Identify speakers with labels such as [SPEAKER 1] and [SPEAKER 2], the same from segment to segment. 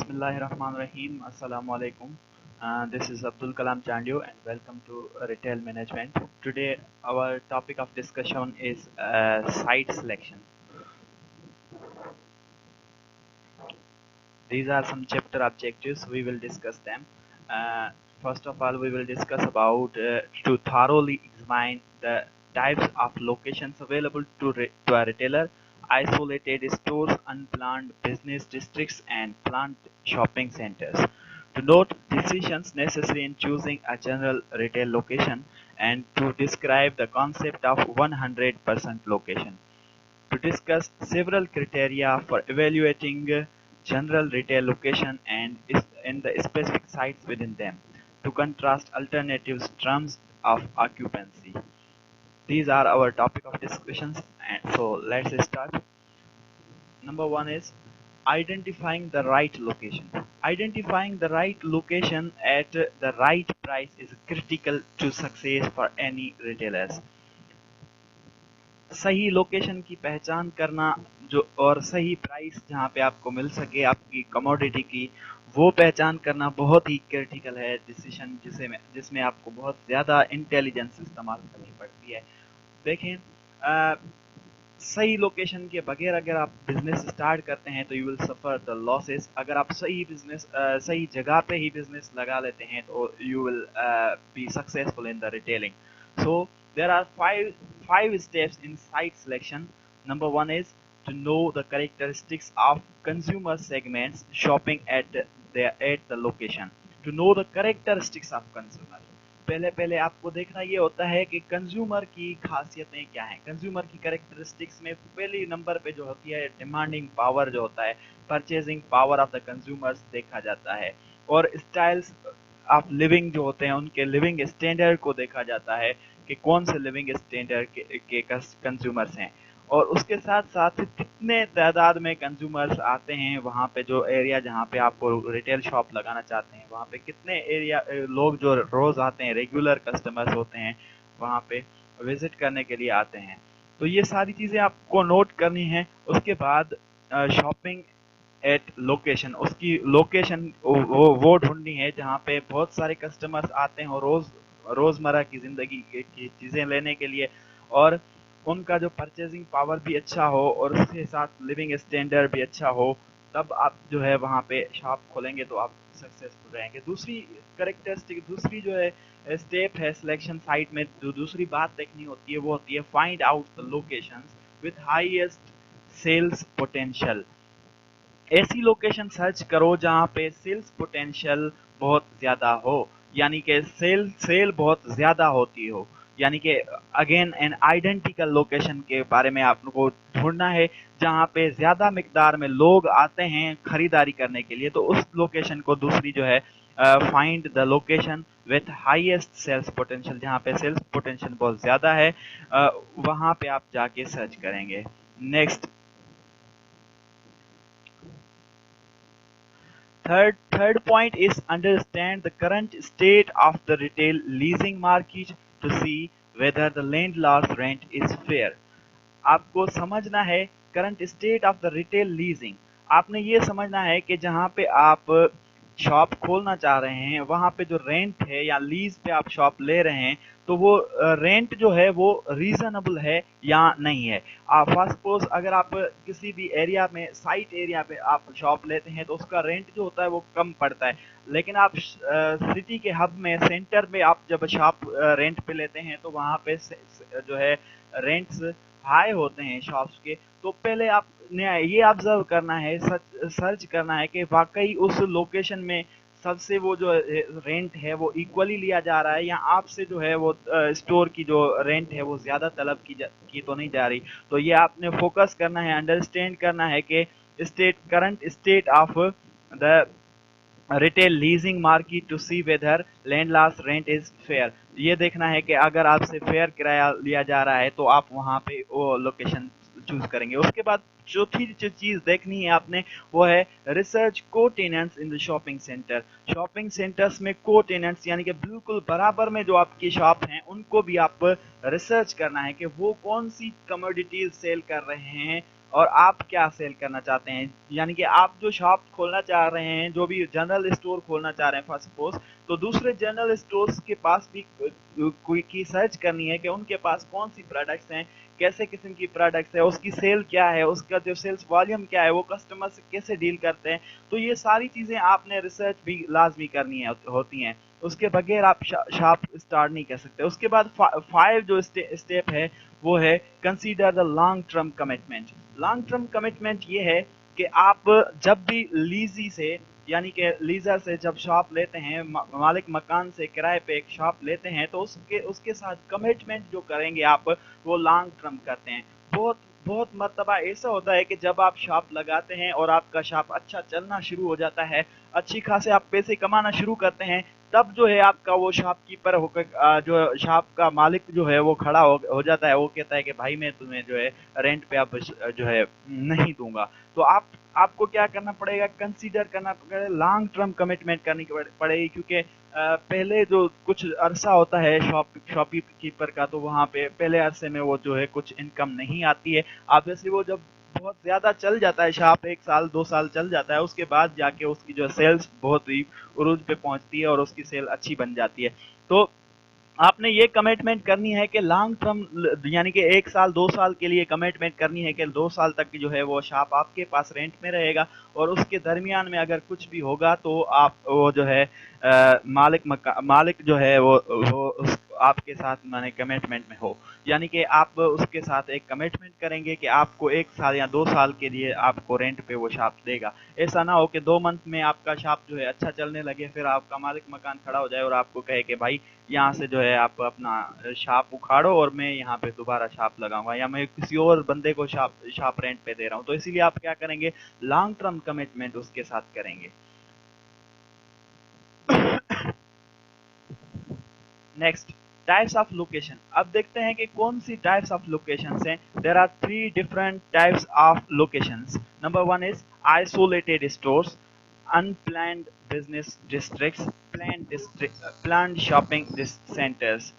[SPEAKER 1] Bismillahirrahmanirrahim. Assalamu alaikum. This is Abdul Kalam Chandio and welcome to Retail Management. Today our topic of discussion is site selection. These are some chapter objectives. We will discuss them. Uh, First of all, we will discuss about to thoroughly examine the types of locations available to a retailer, isolated stores, unplanned business districts, and planned shopping centers. To note decisions necessary in choosing a general retail location, and to describe the concept of 100% location. To discuss several criteria for evaluating general retail location and the specific sites within them, to contrast alternatives terms of occupancy. These are our topic of discussions, and so let's start. Number one is identifying the right location. Identifying the right location at the right price is critical to success for any retailers. सही location की पहचान करना जो और सही price जहाँ पे आपको मिल सके आपकी कमोडिटी की, वो पहचान करना बहुत ही क्रिटिकल है डिसीजन जिसमें आपको बहुत ज़्यादा इंटेलिजेंस इस्तेमाल करनी पड़ती है। देखें, सही लोकेशन के बगैर अगर आप बिजनेस स्टार्ट करते हैं तो you will suffer the losses. अगर आप सही जगह पे ही बिजनेस लगा लेते हैं तो you will be successful in the retailing. So there are five steps in site selection. Number one is to know the characteristics of consumer segments shopping at the location. To know the characteristics of consumer. पहले आपको देखना ये होता है कि consumer की खासियतें क्या हैं। कंज्यूमर की कैरेक्टरिस्टिक्स में पहली नंबर पे जो होती है डिमांडिंग पावर जो होता है, purchasing power of the consumers देखा जाता है, और स्टाइल्स ऑफ लिविंग जो होते हैं उनके लिविंग स्टैंडर्ड को देखा जाता है कि कौन से लिविंग स्टैंडर्ड के कंज्यूमर्स हैं, और उसके साथ साथ कितने तादाद में कंज्यूमर्स आते हैं वहाँ पे, जो एरिया जहाँ पे आपको रिटेल शॉप लगाना चाहते हैं वहाँ पे कितने एरिया लोग जो रोज़ आते हैं, रेगुलर कस्टमर्स होते हैं वहाँ पे विजिट करने के लिए आते हैं। तो ये सारी चीज़ें आपको नोट करनी है। उसके बाद शॉपिंग एट लोकेशन, उसकी लोकेशन वो ढूंढनी है जहाँ पे बहुत सारे कस्टमर्स आते हैं और रोज़मर्रा की ज़िंदगी की चीज़ें लेने के लिए, और उनका जो परचेजिंग पावर भी अच्छा हो और उसके साथ लिविंग स्टैंडर्ड भी अच्छा हो, तब आप जो है वहाँ पे शॉप खोलेंगे तो आप सक्सेसफुल रहेंगे। दूसरी जो है स्टेप है सिलेक्शन साइट में, जो दूसरी बात देखनी होती है वो होती है find out the locations with highest sales potential. ऐसी लोकेशन सर्च करो जहाँ पे सेल्स पोटेंशियल बहुत ज़्यादा हो, यानी कि सेल बहुत ज़्यादा होती हो, यानी कि अगेन एन आइडेंटिकल लोकेशन के बारे में आपको ढूंढना है जहाँ पे ज़्यादा मिकदार में लोग आते हैं खरीदारी करने के लिए। तो उस लोकेशन को दूसरी जो है find the location with highest sales potential, जहाँ पे सेल्स पोटेंशियल बहुत ज़्यादा है वहाँ पे आप जाके सर्च करेंगे। Next, Third point is understand the current state of the retail leasing market to see whether the landlord's rent is fair. आपको समझना है current state of the retail leasing. आपने ये समझना है कि जहाँ पे आप शॉप खोलना चाह रहे हैं वहाँ पे जो रेंट है या लीज पे आप शॉप ले रहे हैं तो वो रेंट जो है वो रीजनेबल है या नहीं है। फर्स्ट सपोज अगर आप किसी भी एरिया में साइट एरिया पे आप शॉप लेते हैं तो उसका रेंट जो होता है वो कम पड़ता है, लेकिन आप सिटी के हब में सेंटर में आप जब शॉप रेंट पे लेते हैं तो वहाँ पे जो है रेंट्स हाई होते हैं शॉप्स के। तो पहले आपने ये ऑब्जर्व करना है, सर्च करना है कि वाकई उस लोकेशन में सबसे वो जो रेंट है वो इक्वली लिया जा रहा है या आपसे जो है वो स्टोर की जो रेंट है वो ज़्यादा तलब की तो नहीं जा रही। तो ये आपने फोकस करना है, अंडरस्टैंड करना है कि current state of the retail leasing market to see whether landlords rent is fair. ये देखना है कि अगर आपसे फेयर किराया लिया जा रहा है तो आप वहाँ पे वो लोकेशन चूज करेंगे। उसके बाद चौथी जो चीज देखनी है आपने वो है रिसर्च को tenants in the shopping centre. Shopping centres में को टेनेंट्स यानी कि बिल्कुल बराबर में जो आपकी शॉप हैं उनको भी आप रिसर्च करना है कि वो कौन सी कमोडिटीज सेल कर रहे हैं اور آپ کیا سیل کرنا چاہتے ہیں. یعنی کہ آپ جو شاپ کھولنا چاہ رہے ہیں, جو بھی جنرل اسٹور کھولنا چاہ رہے ہیں فار سپوز, تو دوسرے جنرل اسٹورز کے پاس بھی کوئی کی سرچ کرنی ہے کہ ان کے پاس کون سی پروڈکٹس ہیں, کیسے قسم کی پروڈکٹس ہے, اس کی سیل کیا ہے, اس کا جو سیلز والیوم کیا ہے, وہ کسٹمر سے کیسے ڈیل کرتے ہیں. تو یہ ساری چیزیں آپ نے ریسرچ بھی لازمی کرنی ہوتی ہیں. اس کے بغیر آپ شاپ اسٹارٹ نہیں کر سکتے. اس کے بعد 5 جو اسٹیپ ہے وہ ہے consider the long term commitment. Long term commitment یہ ہے کہ آپ جب بھی لیزی سے, یعنی کہ لیزر سے جب شاپ لیتے ہیں, مالک مکان سے کرائے پہ ایک شاپ لیتے ہیں, تو اس کے ساتھ کمٹمنٹ جو کریں گے آپ, وہ لانگ ٹرم کرتے ہیں. بہت مرتبہ ایسا ہوتا ہے کہ جب آپ شاپ لگاتے ہیں اور آپ کا شاپ اچھا چلنا شروع ہو جاتا ہے, اچھی خاصے آپ پیسے کمانا شروع کرتے ہیں, تب جو ہے آپ کا وہ شاپ کیپر ہو کر, جو شاپ کا مالک جو ہے وہ کھڑا ہو جاتا ہے. وہ کہتا ہے کہ بھائی میں تمہیں جو ہے رینٹ پہ اب جو ہے نہیں دوں گا. تو آپ کو کیا کرنا پڑے گا, کنسیڈر کرنا پڑے گا, لانگ ٹرم کمٹمنٹ کرنی پڑے گی. کیونکہ پہلے جو کچھ عرصہ ہوتا ہے شاپ کیپر کا, تو وہاں پہ پہلے عرصے میں وہ جو ہے کچھ انکم نہیں آتی ہے. آبویسلی وہ جب بہت زیادہ چل جاتا ہے شاپ, 1 سال 2 سال چل جاتا ہے, اس کے بعد جا کے اس کی جو سیلز بہت ہی عروج پہ پہنچتی ہے اور اس کی سیل اچھی بن جاتی ہے. تو آپ نے یہ کمٹمنٹ کرنی ہے کہ لانگ ٹرم, یعنی کہ 1 سال 2 سال کے لیے کمٹمنٹ کرنی ہے کہ 2 سال تک جو ہے وہ شاپ آپ کے پاس رینٹ میں رہے گا, اور اس کے درمیان میں اگر کچھ بھی ہوگا تو آپ وہ جو ہے مالک جو ہے وہ آپ کے ساتھ میں نے کمٹمنٹ میں ہو. یعنی کہ آپ اس کے ساتھ ایک کمٹمنٹ کریں گے کہ آپ کو 1 سال یا 2 سال کے لیے آپ کو رینٹ پہ وہ شاپ دے گا. ایسا نہ ہو کہ 2 منتھ میں آپ کا شاپ جو ہے اچھا چلنے لگے, پھر آپ کا مالک مکان کھڑا ہو جائے اور آپ کو کہے کہ بھائی یہاں سے جو ہے آپ اپنا شاپ اکھاڑو اور میں یہاں پہ دوبارہ شاپ لگاؤں گا, یا میں کسی اور بندے کو شاپ رینٹ پہ دے رہا ہوں. تو اسی لیے آپ کیا کریں گے, لانگ ٹرم کمٹمنٹ اس کے ساتھ کریں گے. Next, types of location. اب دیکھتے ہیں کہ کون سی ٹائپس آف لوکیشنز ہیں. There are 3 different types of locations. Number 1 is isolated stores, unplanned business districts, planned shopping centers.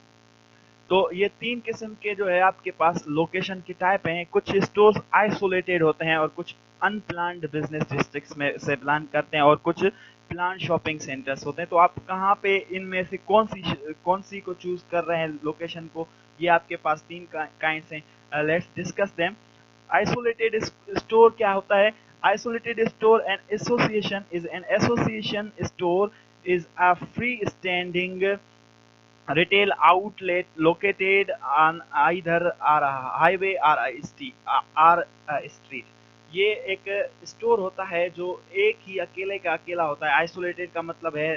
[SPEAKER 1] تو یہ 3 قسم کے جو ہے آپ کے پاس لوکیشن کی ٹائپ ہیں. کچھ اسٹورز آئسولیٹڈ ہوتے ہیں اور کچھ ان پلانڈ بزنس ڈسٹرکٹس میں سے پلان کرتے ہیں, اور کچھ پلان شاپنگ سینٹرز ہوتے ہیں. تو آپ کہاں پہ ان میں سے کون سی کو چوز کر رہے ہیں لوکیشن کو, یہ آپ کے پاس 3 کائنڈس ہیں. Let's discuss them. Isolated store کیا ہوتا ہے؟ Isolated store and association is an association store is a free-standing retail outlet located on either a highway or a street. یہ ایک اسٹور ہوتا ہے جو ایک ہی اکیلے کا اکیلا ہوتا ہے. آئسولیٹڈ کا مطلب ہے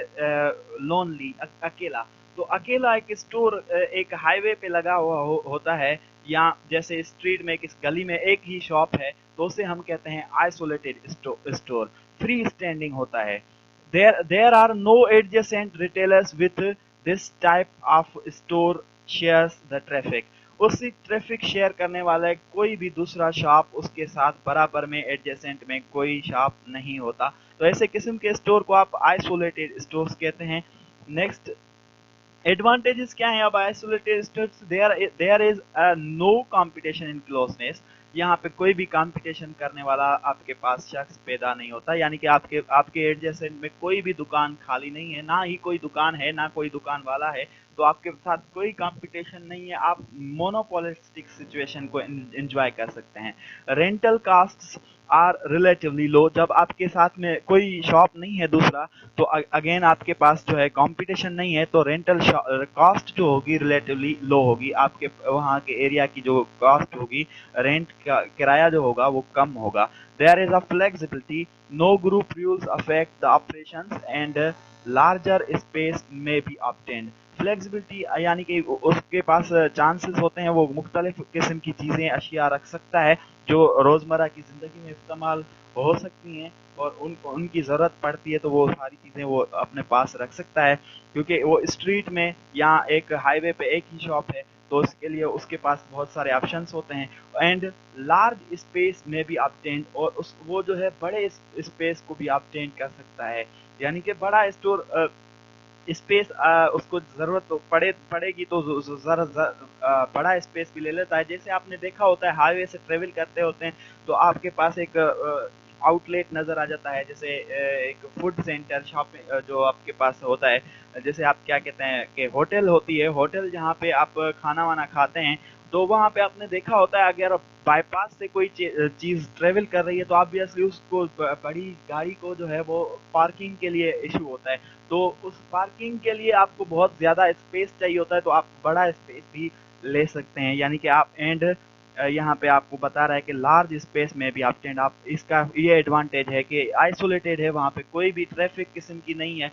[SPEAKER 1] لونلی, اکیلا. تو اکیلا ایک اسٹور ایک ہائی وے پہ لگا ہوا ہوتا ہے, یا جیسے اسٹریٹ میں کس گلی میں ایک ہی شاپ ہے, تو اسے ہم کہتے ہیں آئسولیٹڈ اسٹور. فری اسٹینڈنگ ہوتا ہے. there are no adjacent retailers with this type of store shares the traffic. اسی ٹریفک شیئر کرنے والا کوئی بھی دوسرا شاپ اس کے ساتھ برابر میں ایڈجیسنٹ میں کوئی شاپ نہیں ہوتا. تو ایسے قسم کے اسٹور کو آپ آئسولیٹڈ اسٹورز کہتے ہیں. نیکسٹ, ایڈوانٹیجز کیا ہیں اب isolated stores? there is no competition in closeness. یہاں پہ کوئی بھی کمپٹیشن کرنے والا آپ کے پاس شخص پیدا نہیں ہوتا, یعنی کہ آپ کے ایڈجسنٹ میں کوئی بھی دکان خالی نہیں ہے, نہ ہی کوئی دکان ہے, نہ کوئی دکان والا ہے. تو آپ کے ساتھ کوئی کمپٹیشن نہیں ہے, آپ مونوپولسٹک سچویشن کو انجوائے کر سکتے ہیں. Rental costs are relatively low. جب آپ کے ساتھ میں کوئی شاپ نہیں ہے دوسرا, تو اگین آپ کے پاس جو ہے کمپٹیشن نہیں ہے, تو رینٹل کاسٹ جو ہوگی ریلیٹیولی لو ہوگی. آپ کے وہاں کے ایریا کی جو کاسٹ ہوگی, رینٹ کا کرایہ جو ہوگا وہ کم ہوگا. There is a flexibility, no group rules affect the operations and larger space may be obtained. Flexibility یعنی کہ اس کے پاس چانسز ہوتے ہیں, وہ مختلف قسم کی چیزیں اشیاء رکھ سکتا ہے جو روزمرہ کی زندگی میں استعمال ہو سکتی ہیں, اور ان کی ضرورت پڑتی ہے تو وہ ساری چیزیں وہ اپنے پاس رکھ سکتا ہے. کیونکہ وہ اسٹریٹ میں یا ایک ہائی وے پہ ایک ہی شاپ ہے, تو اس کے لیے اس کے پاس بہت سارے آپشنس ہوتے ہیں. اینڈ لارج اسپیس میں بھی آبٹینڈ, اور وہ جو ہے بڑے اسپیس کو بھی آبٹینڈ کر سکتا ہے. یعنی کہ بڑا اسٹور स्पेस उसको ज़रूरत तो पड़ेगी तो ज़रा बड़ा स्पेस भी ले लेता है। जैसे आपने देखा होता है हाईवे से ट्रेवल करते होते हैं तो आपके पास एक आउटलेट नज़र आ जाता है, जैसे एक फूड सेंटर शॉपिंग जो आपके पास होता है, जैसे आप क्या कहते हैं कि होटल होती है, होटल जहाँ पे आप खाना वाना खाते हैं, तो वहाँ पे आपने देखा होता है अगर बाईपास से कोई चीज़ ट्रेवल कर रही है तो ऑब्वियसली उसको बड़ी गाड़ी को जो है वो पार्किंग के लिए इशू होता है। तो उस पार्किंग के लिए आपको बहुत ज़्यादा स्पेस चाहिए होता है, तो आप बड़ा स्पेस भी ले सकते हैं, यानी कि आप एंड यहाँ पे आपको बता रहा है कि लार्ज स्पेस में भी आप टेंट आप इसका ये एडवांटेज है कि आइसोलेटेड है, वहाँ पे कोई भी ट्रैफिक किस्म की नहीं है,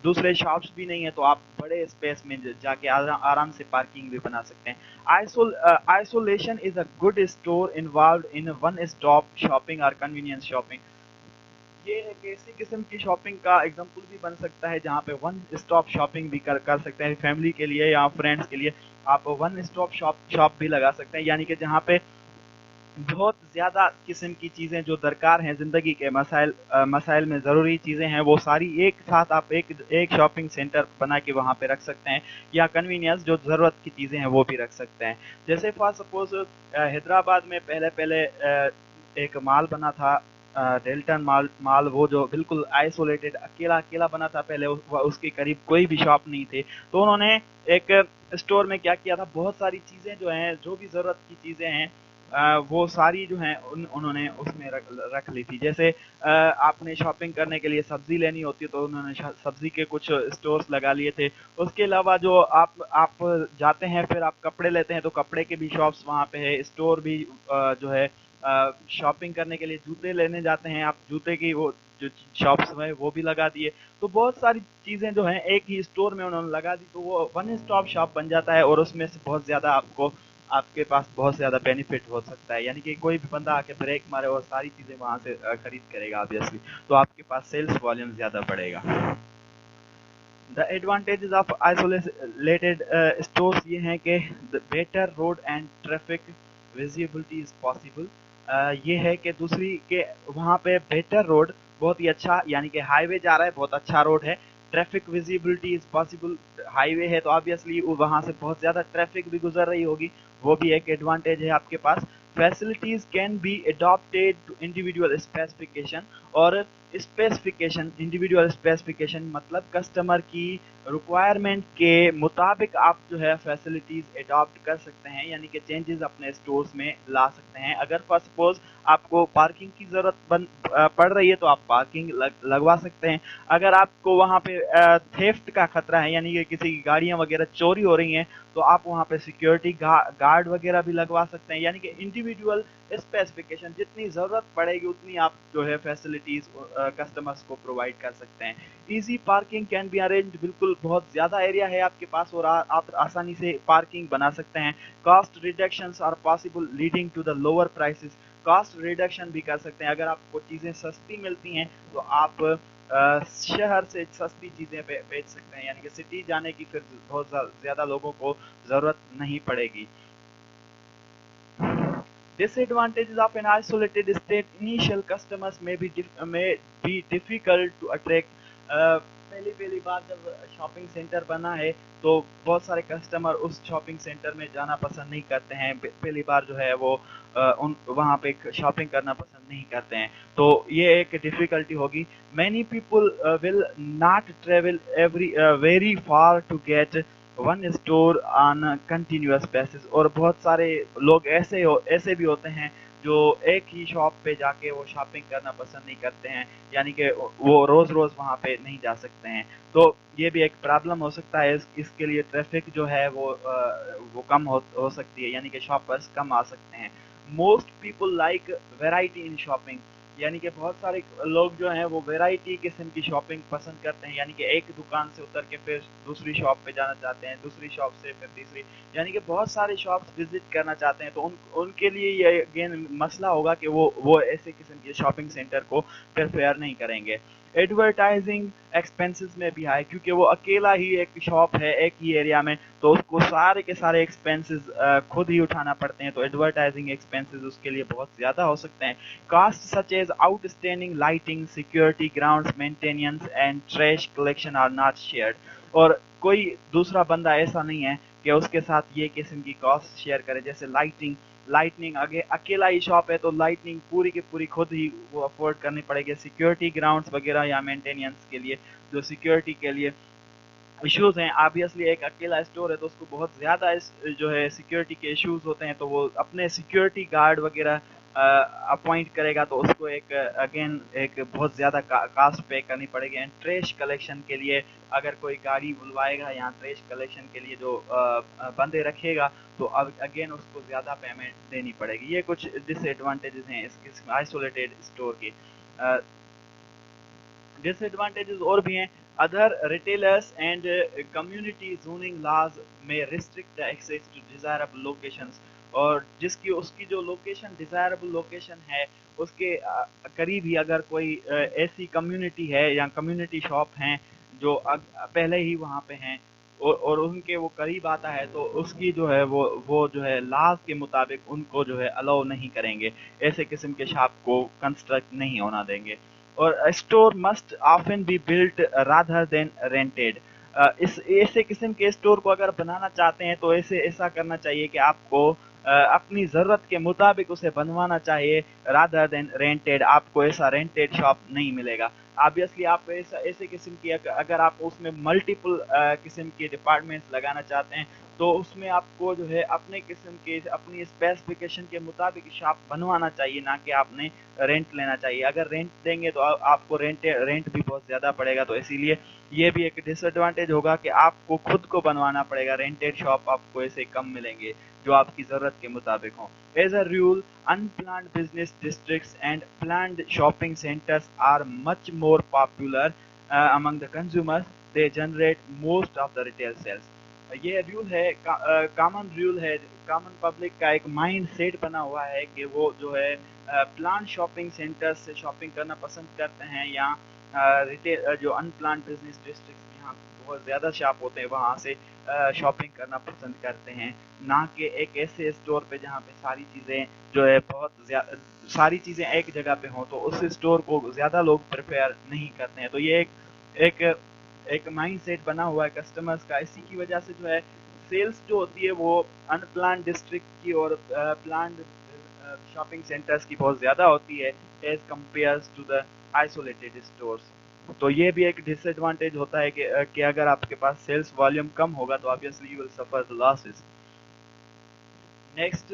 [SPEAKER 1] दूसरे शॉप्स भी नहीं है, तो आप बड़े स्पेस में जाके आराम से पार्किंग भी बना सकते हैं। Isolation is a good store involve in one stop shopping और कन्वीनियंस शॉपिंग। ये एक ऐसी किस्म की शॉपिंग का एग्जांपल भी बन सकता है जहाँ पे वन स्टॉप शॉपिंग भी कर सकते हैं, फैमिली के लिए या फ्रेंड्स के लिए आप वन स्टॉप शॉप भी लगा सकते हैं, यानी कि जहाँ पे बहुत ज़्यादा किस्म की चीज़ें जो दरकार हैं ज़िंदगी के मसाइल में ज़रूरी चीज़ें हैं, वो सारी एक साथ आप एक शॉपिंग सेंटर बना के वहाँ पे रख सकते हैं, या कन्वीनियंस जो ज़रूरत की चीज़ें हैं वो भी रख सकते हैं। जैसे फॉर सपोज हैदराबाद में पहले पहले एक माल बना था, डेल्टन माल वो जो बिल्कुल आइसोलेटेड अकेला अकेला बना था, पहले उसके करीब कोई भी शॉप नहीं थे, तो उन्होंने एक स्टोर में क्या किया था, बहुत सारी चीज़ें जो हैं जो भी ज़रूरत की चीज़ें हैं वो सारी जो हैं उन्होंने उसमें रख ली थी। जैसे आपने शॉपिंग करने के लिए सब्जी लेनी होती है तो उन्होंने सब्जी के कुछ स्टोर्स लगा लिए थे। उसके अलावा जो आप जाते हैं फिर आप कपड़े लेते हैं तो कपड़े के भी शॉप्स वहाँ पे है, स्टोर भी जो है शॉपिंग करने के लिए जूते लेने जाते हैं आप, जूते की वो जो शॉप्स हैं वो भी लगा दिए। तो बहुत सारी चीज़ें जो हैं एक ही स्टोर में उन्होंने लगा दी, तो वो वन स्टॉप शॉप बन जाता है और उसमें से बहुत ज़्यादा आपके पास बहुत ज़्यादा बेनिफिट हो सकता है, यानी कि कोई भी बंदा आके ब्रेक मारे और सारी चीज़ें वहाँ से खरीद करेगा ऑब्वियसली, तो आपके पास सेल्स वॉल्यूम ज़्यादा बढ़ेगा। The advantages of isolated stores ये हैं कि the better road and traffic visibility is possible. ये है कि दूसरी के वहाँ पे बेटर रोड बहुत ही अच्छा, यानी कि हाईवे जा रहा है, बहुत अच्छा रोड है, traffic visibility is possible, highway है तो ऑब्वियसली वहाँ से बहुत ज़्यादा ट्रैफिक भी गुजर रही होगी, वो भी एक एडवांटेज है आपके पास। Facilities can be adopted to individual specification, और स्पेसिफिकेशन इंडिविजुअल स्पेसिफिकेशन मतलब कस्टमर की रिक्वायरमेंट के मुताबिक आप जो है फैसिलिटीज़ अडॉप्ट कर सकते हैं, यानी कि चेंजेस अपने स्टोर्स में ला सकते हैं। अगर फॉर सपोज आपको पार्किंग की ज़रूरत पड़ रही है तो आप पार्किंग लगवा सकते हैं। अगर आपको वहाँ पे थेफ्ट का खतरा है, यानी कि किसी की गाड़ियाँ वगैरह चोरी हो रही हैं, तो आप वहाँ पे सिक्योरिटी गार्ड वगैरह भी लगवा सकते हैं, यानी कि इंडिविजुअल स्पेसिफिकेशन जितनी ज़रूरत पड़ेगी उतनी आप जो है फैसिलिटीज़ कस्टमर्स को प्रोवाइड कर सकते हैं। Easy parking can be arrange, बिल्कुल बहुत ज़्यादा एरिया है आपके पास और आप आसानी से पार्किंग बना सकते हैं। Cost reductions are possible leading to the lower prices, cost reduction भी कर सकते हैं। अगर आपको चीज़ें सस्ती मिलती हैं तो आप शहर से सस्ती चीज़ें बेच सकते हैं, यानी कि सिटी जाने की फिर बहुत ज़्यादा लोगों को ज़रूरत नहीं पड़ेगी। Disadvantages of an isolated state: initial customers may be difficult to attract. पहली पहली बार जब शॉपिंग सेंटर बना है तो बहुत सारे कस्टमर उस शॉपिंग सेंटर में जाना पसंद नहीं करते हैं, पहली बार जो है वो उन वहाँ पे शॉपिंग करना पसंद नहीं करते हैं, तो ये एक डिफ़िकल्टी होगी। Many people will not travel very far to get one store on continuous basis, और बहुत सारे लोग ऐसे भी होते हैं जो एक ही शॉप पे जाके वो शॉपिंग करना पसंद नहीं करते हैं, यानी कि वो रोज़ रोज़ वहाँ पे नहीं जा सकते हैं, तो ये भी एक प्रॉब्लम हो सकता है। इसके लिए ट्रैफिक जो है वो कम हो सकती है, यानी कि शॉपर्स कम आ सकते हैं। Most people like variety in shopping, यानी कि बहुत सारे लोग जो हैं वो वैरायटी किस्म की शॉपिंग पसंद करते हैं, यानी कि एक दुकान से उतर के फिर दूसरी शॉप पे जाना चाहते हैं, दूसरी शॉप से फिर तीसरी, यानी कि बहुत सारे शॉप्स विजिट करना चाहते हैं, तो उनके लिए ये अगेन मसला होगा कि वो ऐसे किस्म के शॉपिंग सेंटर को प्रेफर नहीं करेंगे। ایڈورٹائزنگ ایکسپینسز میں بھی آئے، کیونکہ وہ اکیلا ہی ایک شاپ ہے ایک ہی ایریا میں، تو اس کو سارے کے سارے ایکسپینسز خود ہی اٹھانا پڑتے ہیں، تو ایڈورٹائزنگ ایکسپینسز اس کے لیے بہت زیادہ ہو سکتے ہیں. Cost such as outstanding lighting, security, grounds maintenance and trash collection are not shared. اور کوئی دوسرا بندہ ایسا نہیں ہے کہ اس کے ساتھ یہ قسم کی کاسٹ شیئر کرے. جیسے لائٹنگ اکیلا ہی شاپ ہے تو لائٹنگ پوری کی پوری خود ہی وہ افورڈ کرنی پڑے گی. سیکورٹی، گراؤنڈز وغیرہ یا مینٹیننس کے لیے جو سیکورٹی کے لیے ایشوز ہیں، آبویسلی ایک اکیلا اسٹور ہے تو اس کو بہت زیادہ جو ہے سیکورٹی کے ایشوز ہوتے ہیں، تو وہ اپنے سیکورٹی گارڈ وغیرہ اپوائنٹ کرے گا، تو اس کو ایک بہت زیادہ کاسٹ پے کرنی پڑے گی. اینڈ ٹریش کلیکشن کے لیے اگر کوئی گاڑی بلوائے گا یا ٹریش کلیکشن کے لیے جو بندے رکھے گا تو اگین اس کو زیادہ پیمنٹ دینی پڑے گی. یہ کچھ ڈس ایڈوانٹیجز ہیں اس آئسولیٹیڈ اسٹور کے. ڈس ایڈوانٹیجز اور بھی ہیں. Other retailers and community zoning laws میں restrict access to desirable locations. اور اس کی جو لوکیشن ڈیزائربل لوکیشن ہے اس کے قریب ہی اگر کوئی ایسی کمیونٹی ہے یا کمیونٹی شاپ ہیں جو پہلے ہی وہاں پہ ہیں اور ان کے وہ قریب آتا ہے تو اس کی جو ہے وہ جو ہے لاز کے مطابق ان کو جو ہے الاؤ نہیں کریں گے، ایسے قسم کے شاپ کو کنسٹرکٹ نہیں ہونا دیں گے. اور store must often be built rather than rented. ایسے قسم کے اسٹور کو اگر بنانا چاہتے ہیں تو ایسا کرنا چاہیے کہ آپ کو اپنی ضرورت کے مطابق اسے بنوانا چاہیے رادر دین رینٹیڈ. آپ کو ایسا رینٹیڈ شاپ نہیں ملے گا. آبویسلی آپ ایسے قسم کی اگر آپ اس میں ملٹیپل قسم کے ڈپارٹمنٹس لگانا چاہتے ہیں تو اس میں آپ کو جو ہے اپنے قسم کے اپنی اسپیسیفکیشن کے مطابق شاپ بنوانا چاہیے، نہ کہ آپ نے رینٹ لینا چاہیے. اگر رینٹ دیں گے تو آپ کو رینٹ بھی بہت زیادہ پڑے گا، تو اسی لیے یہ بھی ایک ڈس ایڈوانٹیج ہوگا کہ آپ کو خود کو بنوانا پڑے گا. رینٹیڈ شاپ آپ کو ایسے کم ملیں گے جو آپ کی ضرورت کے مطابق ہوں. As a rule unplanned business districts and planned shopping centers are much more popular among the consumers. They generate most of the retail sales. یہ رول ہے، کامن پبلک کا ایک مائنڈ سیٹ بنا ہوا ہے کہ وہ جو ہے پلان شاپنگ سینٹر سے شاپنگ کرنا پسند کرتے ہیں، یا ریٹیل جو ان پلانڈ بزنس ڈسٹرکٹس جہاں بہت زیادہ شاپ ہوتے ہیں وہاں سے شاپنگ کرنا پسند کرتے ہیں، نہ کہ ایک ایسے اسٹور پہ جہاں پہ ساری چیزیں جو ہے ساری چیزیں ایک جگہ پہ ہوں، تو اس اسٹور کو زیادہ لوگ پریفر نہیں کرتے ہیں. تو یہ ایک مائنڈ سیٹ بنا ہوا ہے کسٹمرز کا. اسی کی وجہ سے جو ہے سیلز جو ہوتی ہے وہ ان پلانڈ ڈسٹرکٹ کی اور پلانڈ شاپنگ سینٹرز کی بہت زیادہ ہوتی ہے as compares to the isolated stores. تو یہ بھی ایک ڈس ایڈوانٹیج ہوتا ہے کہ اگر آپ کے پاس سیلز والیوم کم ہوگا تو obviously you will suffer the losses. Next.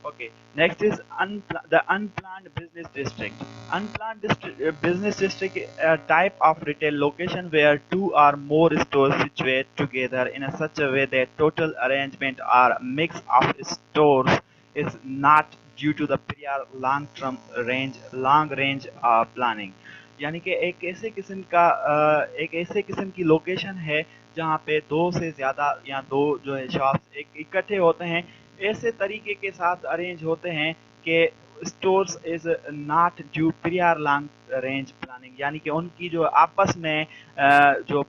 [SPEAKER 1] Okay, next is the unplanned business district. Business district, a type of retail location where two or more stores situate together in such a way that total arrangement or mix of stores is not due to the prior long range planning. یعنی کہ ایک ایسے قسم کی location ہے جہاں پہ دو سے زیادہ یا دو جو ہے شاپس اکٹھے ہوتے ہیں، ایسے طریقے کے ساتھ ارینج ہوتے ہیں کہ stores is not due prayer long range planning. یعنی کہ ان کی جو آپس میں جو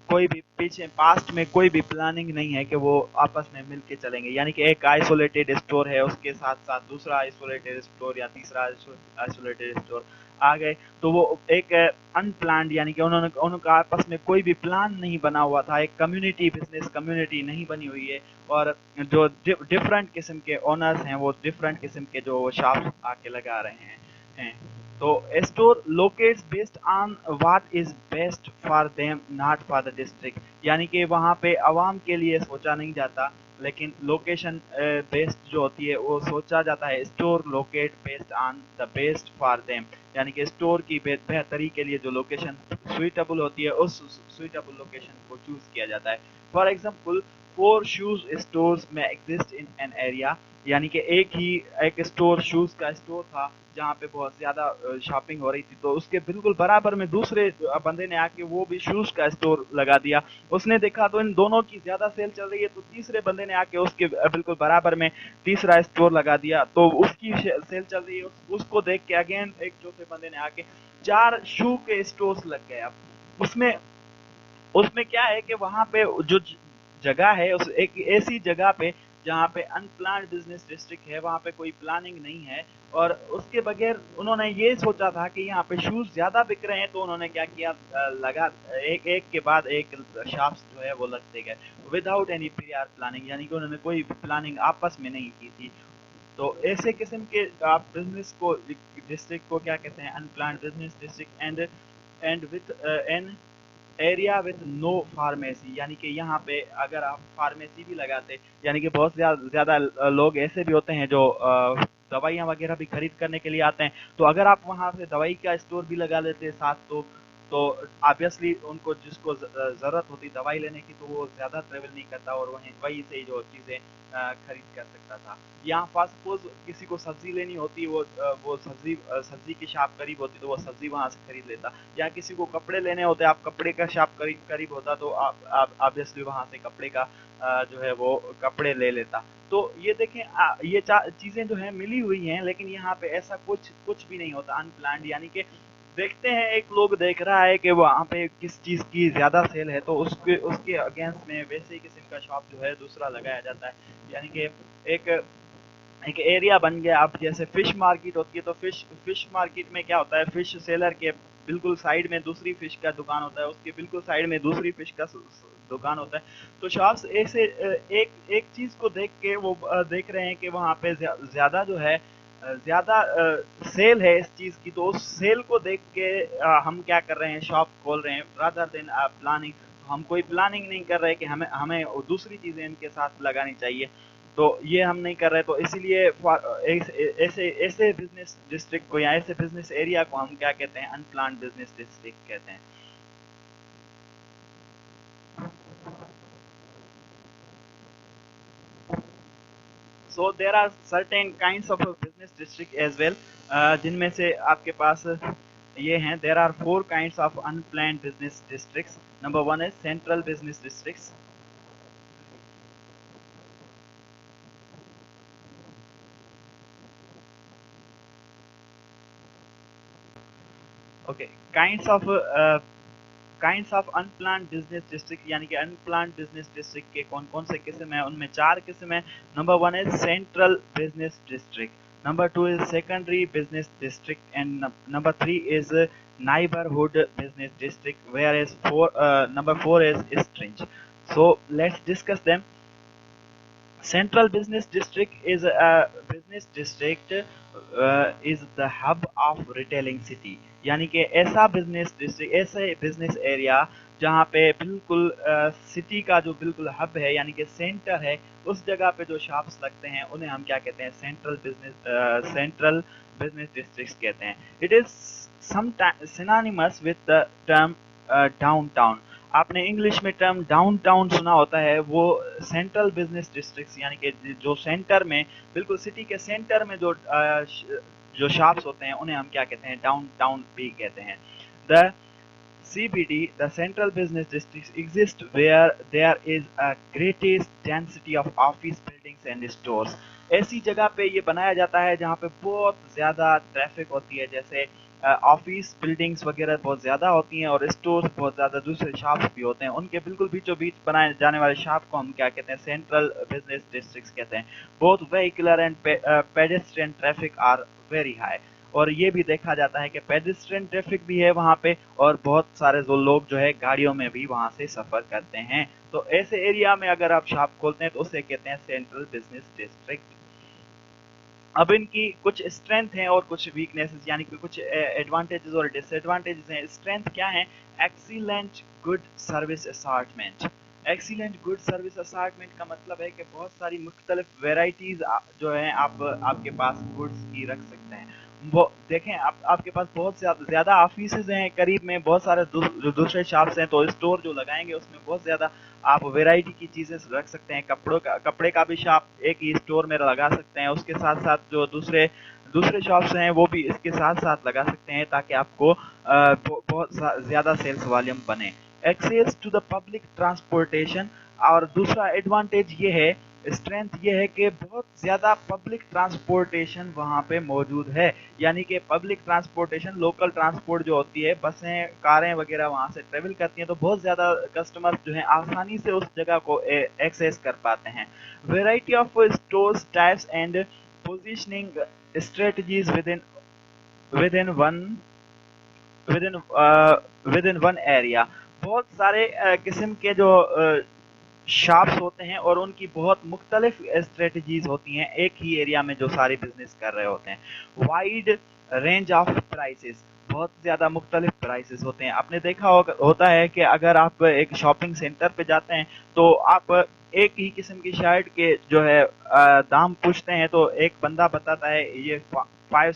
[SPEAKER 1] کوئی بھی پیچھے پاسٹ میں کوئی بھی پلاننگ نہیں ہے کہ وہ آپس میں مل کے چلیں گے. یعنی کہ ایک آئسولیٹڈ اسٹور ہے، اس کے ساتھ ساتھ دوسرا آئسولیٹڈ اسٹور یا تیسرا آئسولیٹڈ اسٹور آ گئے، تو وہ ایک ان پلانڈ، یعنی کہ ان کا آپس میں کوئی بھی پلان نہیں بنا ہوا تھا. ایک بزنس کمیونٹی نہیں بنی ہوئی ہے، اور جو ڈفرنٹ قسم کے اونرز ہیں وہ ڈفرنٹ قسم کے جو شاپس آ کے لگا رہے ہیں. تو store locates based on what is best for them not for the district. یعنی کہ وہاں پہ عوام کے لیے سوچا نہیں جاتا، لیکن لوکیشن بیسڈ جو ہوتی ہے وہ سوچا جاتا ہے store locate based on the best for them. یعنی کہ اسٹور کی بہتری کے لیے جو لوکیشن سویٹیبل ہوتی ہے اس سویٹیبل لوکیشن کو چوز کیا جاتا ہے. For example 4 shoes stores may exist in an area. यानी कि एक स्टोर, शूज का स्टोर था जहाँ पे बहुत ज्यादा शॉपिंग हो रही थी, तो उसके बिल्कुल बराबर में दूसरे बंदे ने आके वो भी शूज का स्टोर लगा दिया। उसने देखा तो इन दोनों की ज्यादा सेल चल रही है, तो तीसरे बंदे ने आके उसके बिल्कुल बराबर में तीसरा स्टोर लगा दिया, तो उसकी सेल चल रही है। उसको देख के अगेन एक चौथे बंदे ने आके 4 शू के स्टोर्स लग गए। अब उसमें उसमें क्या है कि वहां पे जो जगह है, उस एक ऐसी जगह पे जहाँ पे अनप्लान्ड बिजनेस डिस्ट्रिक्ट है, वहाँ पे कोई प्लानिंग नहीं है, और उसके बगैर उन्होंने ये सोचा था कि यहाँ पे शूज ज्यादा बिक रहे हैं, तो उन्होंने क्या किया, लगा एक एक के बाद एक शॉप्स जो है वो लगते गए विदाउट एनी प्रियर प्लानिंग, यानी कि उन्होंने कोई प्लानिंग आपस में नहीं की थी। तो ऐसे किस्म के आप बिजनेस को, डिस्ट्रिक्ट को क्या कहते हैं, unplanned business district. And with an area with no pharmacy, यानी कि यहाँ पे अगर आप फार्मेसी भी लगाते, यानी कि बहुत ज्यादा लोग ऐसे भी होते हैं जो दवाइयाँ वगैरह भी खरीद करने के लिए आते हैं, तो अगर आप वहाँ पे दवाई का स्टोर भी लगा लेते साथ, तो ऑब्वियसली उनको जिसको जरूरत होती दवाई लेने की, तो वो ज्यादा ट्रेवल नहीं करता और वहीं वहीं से जो चीजें खरीद कर सकता था। यहाँ फॉर सपोज किसी को सब्जी लेनी होती, वो सब्जी की शॉप करीब होती, तो वो सब्जी वहां से खरीद लेता। या किसी को कपड़े लेने होते, आप कपड़े का शॉप करीब करीब होता, तो आप ऑब्वियसली वहां से कपड़े का जो है वो कपड़े ले लेता। तो ये देखें, ये चीजें जो है मिली हुई हैं, लेकिन यहाँ पे ऐसा कुछ कुछ भी नहीं होता अनप्लान्ड। यानी कि देखते हैं, एक लोग देख रहा है कि वहाँ पे किस चीज की ज्यादा सेल है, तो उसके उसके अगेंस्ट में वैसे ही किस्म का शॉप जो है दूसरा लगाया जाता है। यानी कि एक एक एरिया बन गया। अब जैसे फिश मार्केट होती है, तो फिश मार्केट में क्या होता है, फिश सेलर के बिल्कुल साइड में दूसरी फिश का दुकान होता है, उसके बिल्कुल साइड में दूसरी फिश का दुकान होता है। तो शॉप्स ऐसे एक एक चीज को देख के वो देख रहे हैं कि वहाँ पे ज्यादा जो है ज्यादा सेल है इस चीज की, तो उस सेल को देख के हम क्या कर रहे हैं, शॉप खोल रहे हैं रादर देन प्लानिंग। हम कोई प्लानिंग नहीं कर रहे कि हमें हमें दूसरी चीजें इनके साथ लगानी चाहिए, तो ये हम नहीं कर रहे। तो इसीलिए ऐसे ऐसे बिजनेस डिस्ट्रिक्ट को या ऐसे बिजनेस एरिया को हम क्या कहते हैं, अनप्लान्ड बिजनेस डिस्ट्रिक्ट कहते हैं। So there are certain kinds of business district as well, जिनमें से आपके पास ये हैं, there are 4 kinds of unplanned business districts. Number 1 है central business districts. Okay, kinds of kinds of unplanned business district, यानी कि अनप्लान्ड बिजनेस डिस्ट्रिक्ट के कौन कौन से किस्म है, उनमें 4 किस्म है। Number 1 is central business district, number 2 is secondary business district, and number 3 is neighborhood business district, whereas number 4 is stringe. So let's discuss them. Central Business District is a business district is the hub of retailing city, यानी कि ऐसा business district, ऐसे business area जहाँ पे बिल्कुल city का जो बिल्कुल हब है, यानी कि सेंटर है, उस जगह पे जो शॉप्स लगते हैं उन्हें हम क्या कहते हैं, सेंट्रल बिजनेस डिस्ट्रिक्ट कहते हैं। It is synonymous with the term downtown. आपने इंग्लिश में टर्म डाउनटाउन सुना होता है, वो सेंट्रल बिजनेस डिस्ट्रिक्ट्स, यानी कि जो सेंटर में, बिल्कुल सिटी के सेंटर में जो शॉप्स होते हैं उन्हें हम क्या कहते हैं, डाउनटाउन भी कहते हैं। The CBD, the central business districts exist where there is a greatest density of office buildings and stores. ऐसी जगह पे ये बनाया जाता है जहाँ पे बहुत ज़्यादा ट्रैफिक होती है, जैसे ऑफिस बिल्डिंग्स वगैरह बहुत ज़्यादा होती हैं, और स्टोर्स बहुत ज़्यादा, दूसरे शॉप्स भी होते हैं, उनके बिल्कुल बीचों बीच बनाए जाने वाले शॉप को हम क्या कहते हैं, सेंट्रल बिजनेस डिस्ट्रिक्ट्स कहते हैं। Both vehicular and pedestrian traffic are very high, और ये भी देखा जाता है कि पेडेस्ट्रियन ट्रैफिक भी है वहाँ पे, और बहुत सारे जो लोग जो है गाड़ियों में भी वहाँ से सफर करते हैं। तो ऐसे एरिया में अगर आप शॉप खोलते हैं तो उसे कहते हैं सेंट्रल बिजनेस डिस्ट्रिक्ट। अब इनकी कुछ स्ट्रेंथ हैं और कुछ वीकनेसेस, यानी कि कुछ एडवांटेजेस और डिसएडवांटेजेस हैं। स्ट्रेंथ क्या है, excellent good service assortment. Excellent good service assortment का मतलब है कि बहुत सारी मुख्तलिफ वेराइटीज जो है आप आपके पास गुड्स की रख सकते हैं। وہ دیکھیں آپ کے پاس بہت زیادہ آفیسز ہیں قریب میں، بہت سارے دوسرے شاپس ہیں، تو اسٹور جو لگائیں گے اس میں بہت زیادہ آپ ویرائٹی کی چیزیں رکھ سکتے ہیں. کپڑے کا بھی شاپ ایک ہی اسٹور میں لگا سکتے ہیں، اس کے ساتھ ساتھ جو دوسرے شاپس ہیں وہ بھی اس کے ساتھ ساتھ لگا سکتے ہیں تاکہ آپ کو بہت زیادہ سیلس والیوم بنے. Access to the public transportation, اور دوسرا ایڈوانٹیج یہ ہے، اسٹرینتھ یہ ہے کہ بہت زیادہ پبلک ٹرانسپورٹیشن وہاں پہ موجود ہے. یعنی کہ پبلک ٹرانسپورٹیشن، لوکل ٹرانسپورٹ جو ہوتی ہے، بسیں کاریں وغیرہ وہاں سے ٹریول کرتی ہیں، تو بہت زیادہ کسٹمر جو ہیں آسانی سے اس جگہ کو ایکسیس کر پاتے ہیں. Variety of stores types and positioning strategies with in one with in with in one area. بہت سارے قسم کے جو شاپس ہوتے ہیں اور ان کی بہت مختلف اسٹریٹجیز ہوتی ہیں ایک ہی ایریا میں جو سارے بزنس کر رہے ہوتے ہیں. وائڈ رینج آف پرائسز، بہت زیادہ مختلف پرائسز ہوتے ہیں. آپ نے دیکھا ہوتا ہے کہ اگر آپ ایک شاپنگ سینٹر پہ جاتے ہیں تو آپ ایک ہی قسم کی شرٹ کے جو ہے دام پوچھتے ہیں، تو ایک بندہ بتاتا ہے یہ 5،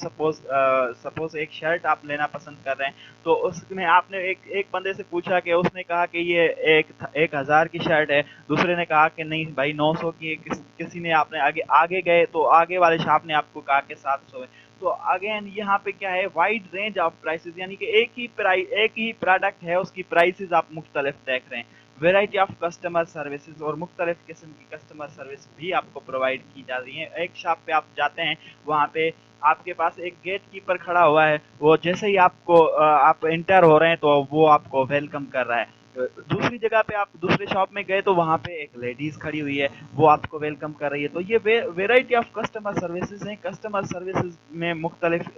[SPEAKER 1] سپوز ایک شرٹ آپ لینا پسند کر رہے ہیں، تو اس میں آپ نے ایک بندے سے پوچھا کہ اس نے کہا کہ یہ 1000 کی شرٹ ہے، دوسرے نے کہا کہ نہیں بھائی 900 کی ہے، کسی نے آپ نے آگے گئے تو آگے والے شاپ نے آپ کو کہا کہ 700 ہے. تو اگین یہاں پہ کیا ہے، وائڈ رینج آف پرائسز، یعنی کہ ایک ہی پروڈکٹ ہے، اس کی پرائسز آپ مختلف دیکھ رہے ہیں. ویرائٹی آف کسٹمر سروسز، اور مختلف قسم کی کسٹمر سروس بھی آپ کو پرووائڈ کی جا رہی ہیں. ایک شاپ پہ آپ جاتے ہیں، وہاں پہ آپ کے پاس ایک گیٹ کیپر کھڑا ہوا ہے، وہ جیسے ہی آپ انٹر ہو رہے ہیں تو وہ آپ کو ویلکم کر رہا ہے. دوسری جگہ پہ آپ دوسرے شاپ میں گئے تو وہاں پہ ایک لیڈیز کھڑی ہوئی ہے، وہ آپ کو ویلکم کر رہی ہے. تو یہ ویرائٹی آف کسٹمر سروسز ہیں. کسٹمر سروسز میں مختلف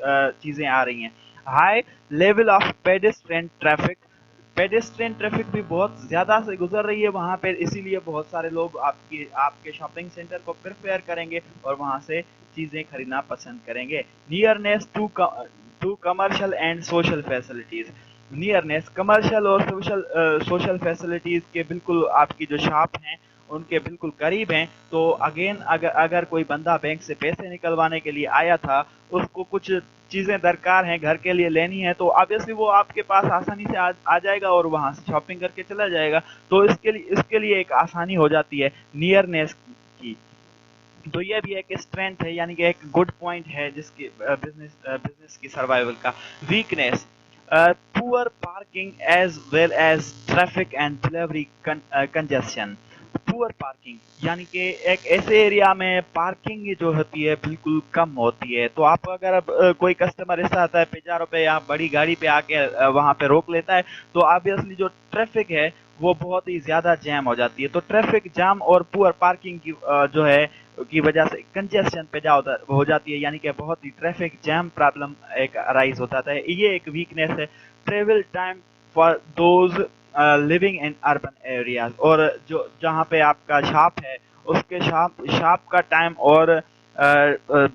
[SPEAKER 1] چیزیں آ رہی ہیں. High level of pedestrian traffic, pedestrian traffic بھی بہت زیادہ سے گزر رہی ہے وہاں پہ، اسی لیے بہت سارے لوگ آپ کے شاپنگ سینٹر کو پریفر کریں گے اور وہاں سے چیزیں خریدنا پسند کریں گے. Nearness to commercial and social facilities, nearness commercial اور سوشل فیسلٹیز کے بالکل آپ کی جو شاپ ہیں ان کے بالکل قریب ہیں. تو اگین اگر کوئی بندہ بینک سے پیسے نکلوانے کے لیے آیا تھا، اس کو کچھ چیزیں درکار ہیں گھر کے لیے لینی ہے، تو آبویسلی وہ آپ کے پاس آسانی سے آ جائے گا اور وہاں سے شاپنگ کر کے چلا جائے گا. تو اس کے لیے ایک آسانی ہو جاتی ہے نیئرنیس کی. تو یہ بھی ایک اسٹرینتھ ہے، یعنی کہ ایک گڈ پوائنٹ ہے جس کی بزنس کی سروائیول کا. Weakness, poor parking as well as traffic and delivery congestion. Poor parking یعنی کہ ایک ایسے ایریا میں پارکنگ جو ہوتی ہے بالکل کم ہوتی ہے. تو آپ اگر کوئی کسٹمر ایسا آتا ہے 50 روپے یا بڑی گاڑی پہ آ کے وہاں پہ روک لیتا ہے، تو آبویسلی جو ٹریفک ہے وہ بہت ہی زیادہ جیم ہو جاتی ہے. تو ٹریفک جام اور پور پارکنگ کی جو ہے کی وجہ سے کنجیشن پیدا ہو جاتی ہے، یعنی کہ بہت ہی ٹریفک جام پرابلم ایک رائز ہوتا ہے. یہ ایک ویکنیس ہے. Travel time for those living in urban areas, اور جہاں پہ آپ کا شاپ ہے اس کے شاپ کا ٹائم اور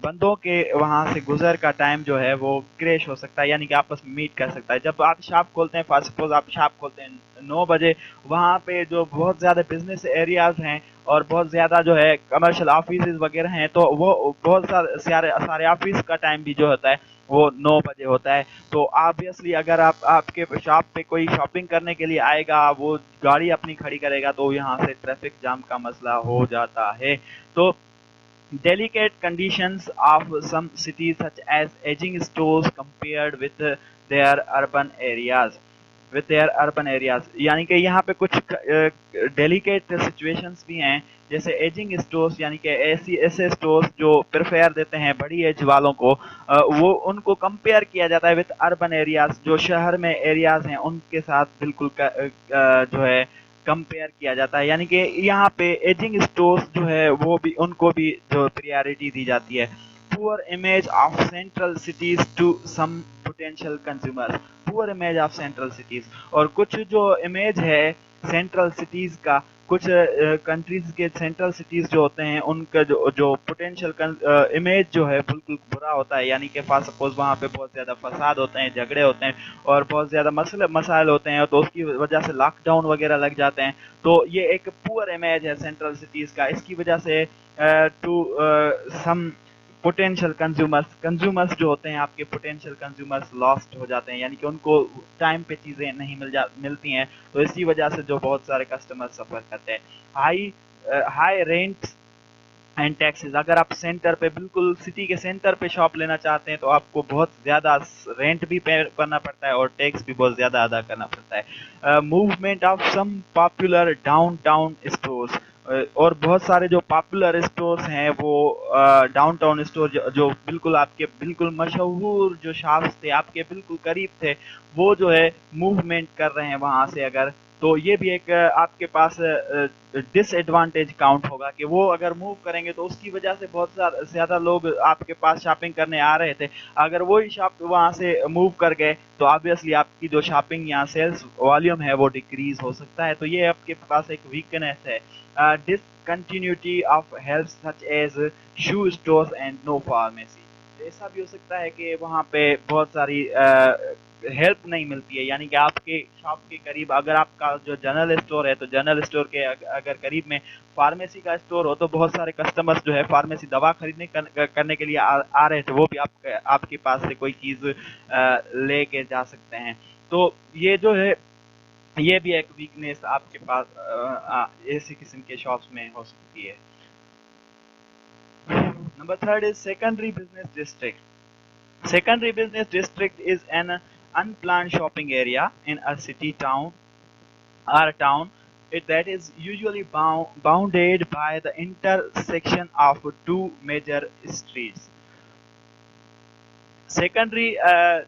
[SPEAKER 1] بندوں کے وہاں سے گزر کا ٹائم جو ہے وہ کریش ہو سکتا ہے، یعنی کہ آپس میں میٹ کر سکتا ہے. جب آپ شاپ کھولتے ہیں، فار سپوز آپ شاپ کھولتے ہیں 9 بجے، وہاں پہ جو بہت زیادہ بزنس ایریاز ہیں اور بہت زیادہ جو ہے کمرشل آفیسز وغیرہ ہیں، تو وہ بہت سارے آفس کا ٹائم بھی جو ہوتا ہے وہ 9 بجے ہوتا ہے. تو آبویسلی اگر آپ کے شاپ پہ کوئی شاپنگ کرنے کے لیے آئے گا، وہ گاڑی اپنی کھڑی کرے گا، تو یہاں سے ٹریفک جام کا مسئلہ ہو جاتا ہے. تو delicate conditions of some cities such as aging stores compared with their urban areas یعنی کہ یہاں پہ کچھ ڈیلیکیٹ سچویشنز بھی ہیں، جیسے ایجنگ اسٹورز، یعنی کہ ایسے اسٹورز جو پریفر دیتے ہیں بڑی ایج والوں کو، وہ ان کو کمپیئر کیا جاتا ہے وتھ اربن ایریاز، جو شہر میں ایریاز ہیں ان کے ساتھ بالکل جو ہے کمپیئر کیا جاتا ہے. یعنی کہ یہاں پہ ایجنگ اسٹورز جو ہے وہ بھی ان کو بھی جو پریارٹی دی جاتی ہے. Poor image of central cities to some potential consumer, poor image of central cities, اور کچھ جو امیج ہے سینٹرل سٹیز کا، کچھ کنٹریز کے سینٹرل سٹیز جو ہوتے ہیں ان کا جو پوٹینشیل امیج جو ہے بالکل برا ہوتا ہے. یعنی کہ فار سپوز وہاں پہ بہت زیادہ فساد ہوتے ہیں، جھگڑے ہوتے ہیں اور بہت زیادہ مسائل ہوتے ہیں، تو اس کی وجہ سے لاک ڈاؤن وغیرہ لگ جاتے ہیں. تو یہ ایک پور امیج ہے سینٹرل سٹیز کا. اس کی وجہ سے ٹو سم पोटेंशियल कंज्यूमर्स जो होते हैं आपके पोटेंशियल कंज्यूमर्स लॉस्ट हो जाते हैं, यानी कि उनको टाइम पे चीज़ें नहीं मिलती हैं, तो इसी वजह से जो बहुत सारे कस्टमर सफ़र करते हैं। हाई रेंट एंड टैक्सेस, अगर आप सेंटर पे बिल्कुल सिटी के सेंटर पे शॉप लेना चाहते हैं तो आपको बहुत ज़्यादा रेंट भी पे करना पड़ता है और टैक्स भी बहुत ज़्यादा अदा करना पड़ता है। Movement of some popular downtown stores, और बहुत सारे जो पॉपुलर स्टोर्स हैं वो डाउन टाउन स्टोर जो बिल्कुल आपके बिल्कुल मशहूर जो शॉप्स थे आपके बिल्कुल करीब थे, वो जो है मूवमेंट कर रहे हैं वहाँ से, अगर तो ये भी एक आपके पास डिसएडवांटेज काउंट होगा कि वो अगर मूव करेंगे तो उसकी वजह से बहुत ज़्यादा लोग आपके पास शॉपिंग करने आ रहे थे। अगर वही शॉप वहाँ से मूव कर गए तो ऑब्वियसली आपकी जो शॉपिंग या सेल्स वॉल्यूम है वो डिक्रीज हो सकता है। तो ये आपके पास एक वीकनेस है। Discontinuity of help such as shoe stores and no pharmacy, ऐसा भी हो सकता है कि वहाँ पे बहुत सारी हेल्प नहीं मिलती है, यानी कि आपके शॉप के करीब अगर आपका जो जनरल स्टोर है तो जनरल स्टोर के अगर करीब में फार्मेसी का स्टोर हो तो बहुत सारे कस्टमर्स जो है फार्मेसी दवा खरीदने करने के लिए आ रहे थे, वो भी आपके पास से कोई चीज़ लेके जा सकते हैं। तो ये जो है ये भी एक वीकनेस आपके पास ऐसी किस्म के शॉप्स में हो सकती है। Number third is secondary business district. Secondary business district is an unplanned shopping area in a city town or town that is usually bounded by the intersection of two major streets. Secondary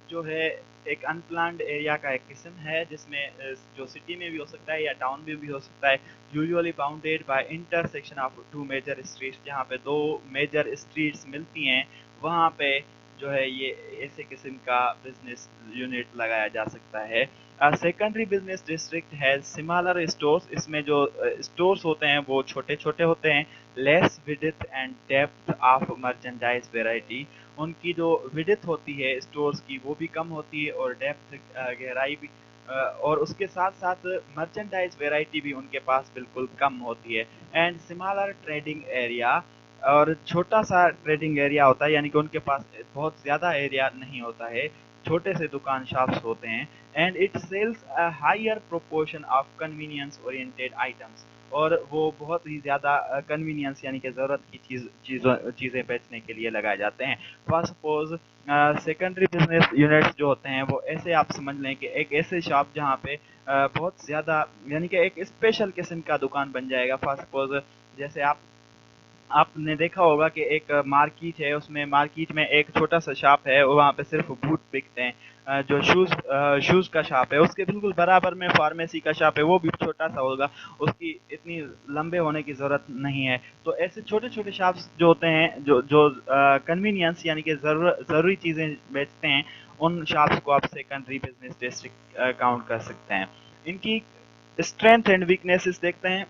[SPEAKER 1] जो है एक unplanned area का एक किस्म है जिसमें जो city में भी हो सकता है या टाउन में भी हो सकता है, usually bounded by intersection of two major streets, जहाँ पे दो मेजर स्ट्रीट्स मिलती हैं, वहाँ पे जो है ये ऐसे किस्म का बिजनेस यूनिट लगाया जा सकता है। सेकेंडरी बिजनेस डिस्ट्रिक्ट है सिमिलर स्टोर्स, इसमें जो स्टोर्स होते हैं वो छोटे छोटे होते हैं, less width and depth of merchandise variety, उनकी जो विड्थ होती है स्टोर्स की वो भी कम होती है और डेप्थ गहराई भी, और उसके साथ साथ मर्चेंडाइज वेराइटी भी उनके पास बिल्कुल कम होती है। एंड स्मॉलर ट्रेडिंग एरिया, और छोटा सा ट्रेडिंग एरिया होता है, यानी कि उनके पास बहुत ज़्यादा एरिया नहीं होता है, छोटे से दुकान शॉप्स होते हैं। And it sells a higher proportion of convenience oriented items, और वो बहुत ही ज़्यादा कन्वीनियंस यानी कि ज़रूरत की चीज़ें बेचने के लिए लगाए जाते हैं। For suppose secondary business units जो होते हैं वो ऐसे आप समझ लें कि एक ऐसे शॉप जहाँ पे बहुत ज़्यादा यानी कि एक स्पेशल किस्म का दुकान बन जाएगा। फॉर सपोज जैसे आपने देखा होगा कि एक मार्केट है, उसमें मार्केट में एक छोटा सा शॉप है, वहाँ पे सिर्फ बूट बिकते हैं। जो शूज़ का शॉप है उसके बिल्कुल बराबर में फार्मेसी का शॉप है, वो भी छोटा सा होगा, उसकी इतनी लंबे होने की ज़रूरत नहीं है। तो ऐसे छोटे छोटे शॉप्स जो होते हैं जो जो कन्वीनियंस यानी कि ज़रूरी चीज़ें बेचते हैं, उन शॉप्स को आप सेकेंडरी बिजनेस डिस्ट्रिक्ट काउंट कर सकते हैं। इनकी स्ट्रेंथ एंड वीकनेसेस देखते हैं।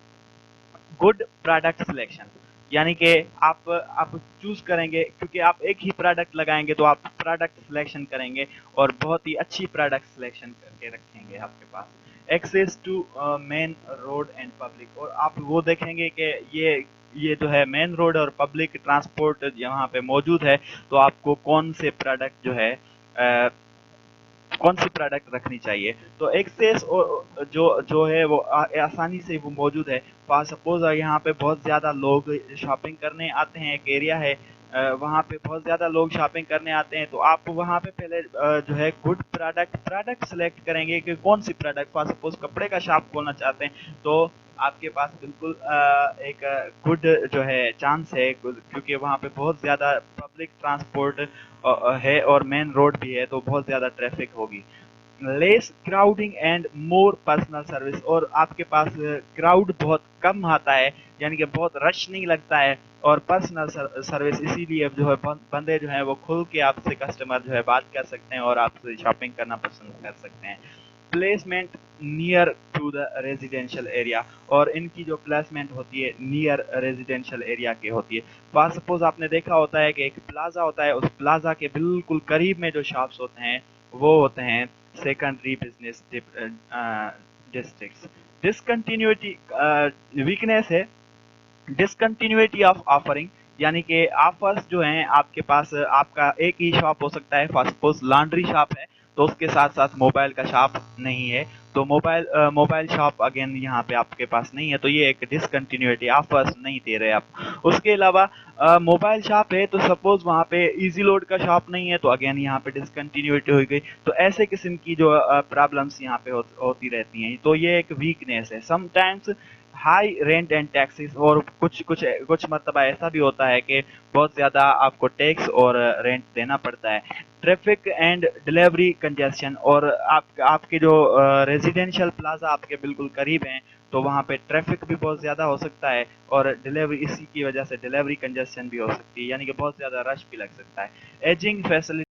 [SPEAKER 1] गुड प्रोडक्ट सिलेक्शन, यानी कि आप चूज करेंगे, क्योंकि आप एक ही प्रोडक्ट लगाएंगे तो आप प्रोडक्ट सिलेक्शन करेंगे और बहुत ही अच्छी प्रोडक्ट सिलेक्शन करके रखेंगे आपके पास। Access to main road and public, और आप वो देखेंगे कि ये जो है मेन रोड और पब्लिक ट्रांसपोर्ट यहाँ पे मौजूद है, तो आपको कौन से प्रोडक्ट जो है कौन सी प्रोडक्ट रखनी चाहिए। तो एक्सेस जो जो है वो आसानी से वो मौजूद है। फॉर सपोज यहाँ पे बहुत ज़्यादा लोग शॉपिंग करने आते हैं, एक एरिया है वहाँ पे बहुत ज़्यादा लोग शॉपिंग करने आते हैं, तो आप वहाँ पे पहले जो है गुड प्रोडक्ट सेलेक्ट करेंगे कि कौन सी प्रोडक्ट। फॉर सपोज कपड़े का शॉप खोलना चाहते हैं तो आपके पास बिल्कुल एक गुड जो है चांस है, क्योंकि वहाँ पे बहुत ज़्यादा पब्लिक ट्रांसपोर्ट है और मेन रोड भी है, तो बहुत ज़्यादा ट्रैफिक होगी। Less crowding and more personal service, और आपके पास क्राउड बहुत कम आता है, यानी कि बहुत रश नहीं लगता है, और पर्सनल सर्विस इसीलिए जो है बंदे जो हैं वो खुल के आपसे कस्टमर जो है बात कर सकते हैं और आपसे शॉपिंग करना पसंद कर सकते हैं। Placement near to the residential area, और इनकी जो प्लेसमेंट होती है नियर रेजिडेंशियल एरिया की होती है। फॉर सपोज आपने देखा होता है कि एक प्लाजा होता है, उस प्लाजा के बिल्कुल करीब में जो शॉप्स होते हैं वो होते हैं secondary business districts. Discontinuity weakness है, discontinuity of offering, यानी कि ऑफर्स जो हैं आपके पास, आपका एक ही शॉप हो सकता है, सपोज लॉन्ड्री शॉप है तो उसके साथ साथ मोबाइल का शॉप नहीं है, तो मोबाइल शॉप अगेन यहाँ पे आपके पास नहीं है, तो ये एक डिसकंटिन्यूटी, ऑफर्स नहीं दे रहे आप। उसके अलावा मोबाइल शॉप है तो सपोज वहाँ पे इजी लोड का शॉप नहीं है, तो अगेन यहाँ पे डिसकंटिन्यूटी हो गई। तो ऐसे किस्म की जो प्रॉब्लम्स यहाँ पे होती रहती हैं, तो ये एक वीकनेस है। Sometimes high rent and taxes, और कुछ मरतबा ऐसा भी होता है कि बहुत ज़्यादा आपको टैक्स और रेंट देना पड़ता है। ट्रैफिक एंड डिलीवरी कंजेशन, और आपके जो रेजिडेंशियल प्लाजा आपके बिल्कुल करीब हैं, तो वहाँ पे ट्रैफिक भी बहुत ज़्यादा हो सकता है, और डिलीवरी, इसी की वजह से डिलीवरी कंजेशन भी हो सकती है, यानी कि बहुत ज़्यादा रश भी लग सकता है। Ageing facility